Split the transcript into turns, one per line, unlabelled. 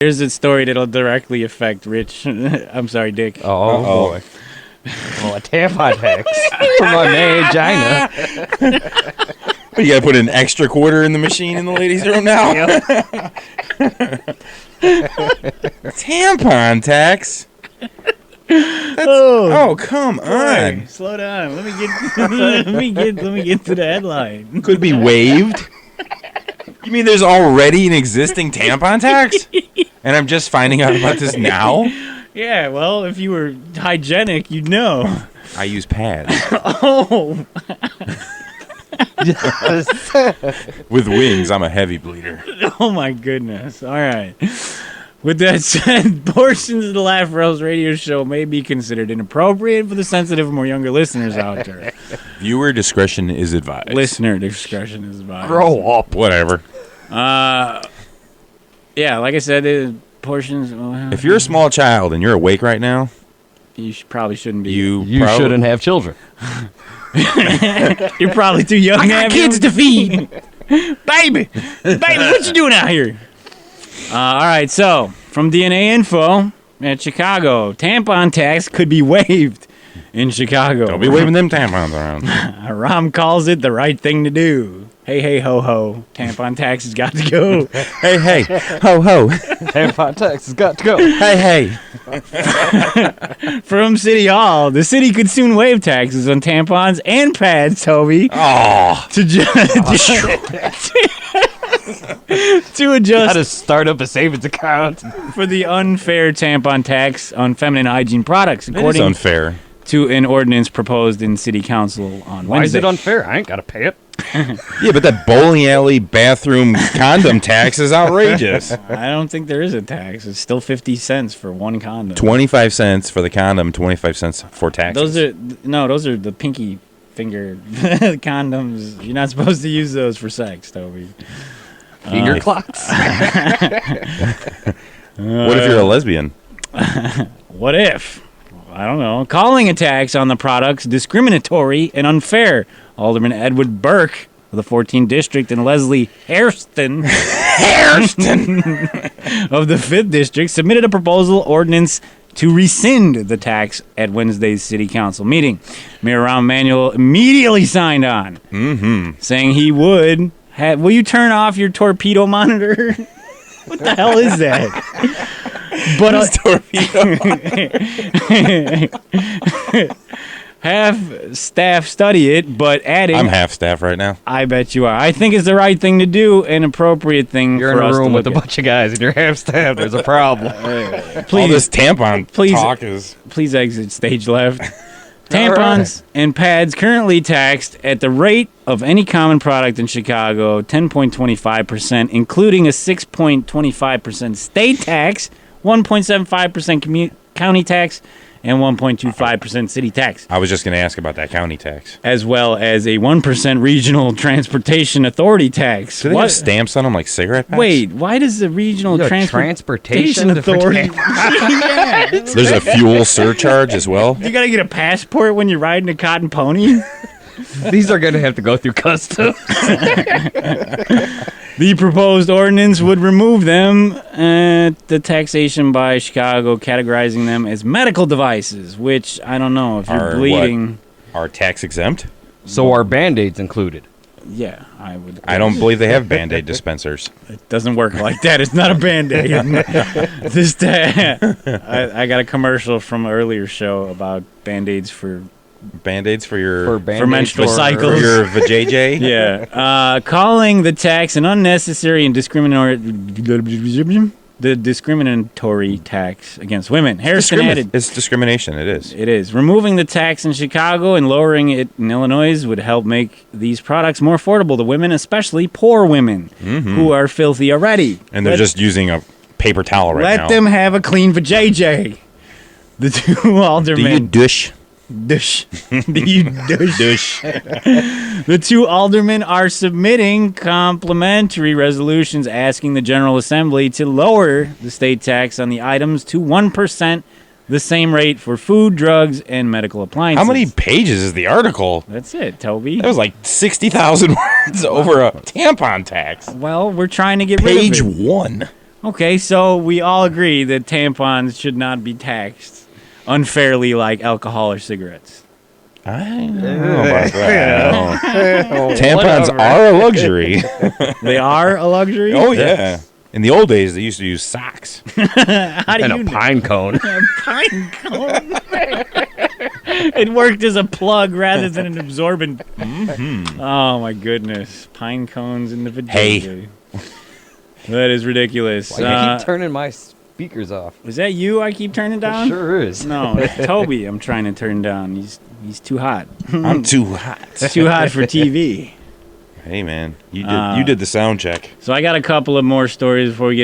Here's a story that'll directly affect Rich. I'm sorry, Dick.
Oh, boy. Well, a tampon tax for my mangina.
You gotta put an extra quarter in the machine in the ladies' room now? Tampon tax? Come on.
Boy, slow down. Let me get to the headline.
Could be waived? You mean there's already an existing tampon tax? And I'm just finding out about this now?
Yeah, well, if you were hygienic, you'd know.
I use pads.
Oh.
With wings, I'm a heavy bleeder.
Oh, my goodness. All right. With that said, portions of the LOERadio show may be considered inappropriate for the sensitive and more younger listeners out there.
Viewer discretion is advised.
Listener discretion is advised.
Grow up.
Whatever.
Yeah, like I said, portions...
If you're a small child and you're awake right now...
You probably shouldn't be.
You shouldn't have children.
You're probably too young to have kids to feed. Baby, what you doing out here? All right, so from DNA Info at Chicago, tampon tax could be waived in Chicago.
Don't be waving them tampons around.
Rom calls it the right thing to do. Hey, ho, ho. Tampon tax has got to go.
Hey, ho, ho.
Tampon tax has got to go.
Hey.
From City Hall, the city could soon waive taxes on tampons and pads, Toby.
Oh.
To adjust
How to start up a savings account.
for the unfair tampon tax on feminine hygiene products,
It is
according
unfair.
to an ordinance proposed in City Council on
Why is
Wednesday.
it unfair? I ain't got to pay it.
Yeah, but that bowling alley bathroom condom tax is outrageous.
I don't think there is a tax. It's still 50 cents for one condom.
25 cents for the condom, 25 cents for taxes.
Those are the pinky finger condoms. You're not supposed to use those for sex, Toby.
Finger clocks.
What if you're a lesbian?
What if? I don't know. Calling a tax on the products discriminatory and unfair. Alderman Edward Burke of the 14th District and Leslie Hairston of the 5th District submitted a proposal ordinance to rescind the tax at Wednesday's City Council meeting. Mayor Rahm Emanuel immediately signed on, saying he would have... Will you turn off your torpedo monitor? What the hell is that? But have staff study it, but adding...
I'm half staff right now.
I bet you are. I think it's the right thing to do, an appropriate thing
You're
for
in
us
a room
to
with a
look
bunch of guys and you're half staffed. There's a problem.
All this tampon talk is...
Please exit stage left. Tampons and pads currently taxed at the rate of any common product in Chicago, 10.25%, including a 6.25% state tax, 1.75% county tax, and 1.25% city tax,
I was just going to ask about that county tax.
as well as a 1% regional transportation authority tax.
Do they have stamps on them like cigarette packs?
Wait, why does the regional transportation
for
authority... Yeah.
There's a fuel surcharge as well.
You gotta get a passport when you're riding a cotton pony?
These are going to have to go through customs.
The proposed ordinance would remove them, the taxation by Chicago, categorizing them as medical devices, which, I don't know, if you're bleeding...
Are tax exempt?
So are Band-Aids included?
Yeah, I would...
I don't believe they have Band-Aid dispensers.
It doesn't work like that. It's not a Band-Aid. I got a commercial from an earlier show about Band-Aids for...
Band-Aids for your...
For menstrual cycles.
For your vajayjay?
Yeah. Calling the tax an unnecessary and discriminatory tax against women. Harrison added...
It's discrimination, it is.
It is. Removing the tax in Chicago and lowering it in Illinois would help make these products more affordable to women, especially poor women who are filthy already.
And they're just using a paper towel right now.
Let them have a clean vajayjay. The two aldermen...
Do you douche?
Dush. The two aldermen are submitting complementary resolutions asking the General Assembly to lower the state tax on the items to 1%, the same rate for food, drugs, and medical appliances.
How many pages is the article?
That's it, Toby.
That was like 60,000 words over a tampon tax.
Well, we're trying to get rid of it.
Page 1.
Okay, so we all agree that tampons should not be taxed unfairly like alcohol or cigarettes.
I don't know about that. Tampons are a luxury.
They are a luxury?
Oh, yeah. In the old days, they used to use socks.
How do
And
you
a
know?
pine cone.
A pine cone. It worked as a plug rather than an absorbent.
Mm-hmm.
Oh, my goodness. Pine cones in the vagina.
Hey.
That is ridiculous.
Why you keep turning my speakers off?
Is that you I keep turning down?
It sure is.
No, it's Toby I'm trying to turn down. He's too hot.
I'm too hot.
It's too hot for TV.
Hey, man. You did the sound check.
So I got a couple of more stories before we get into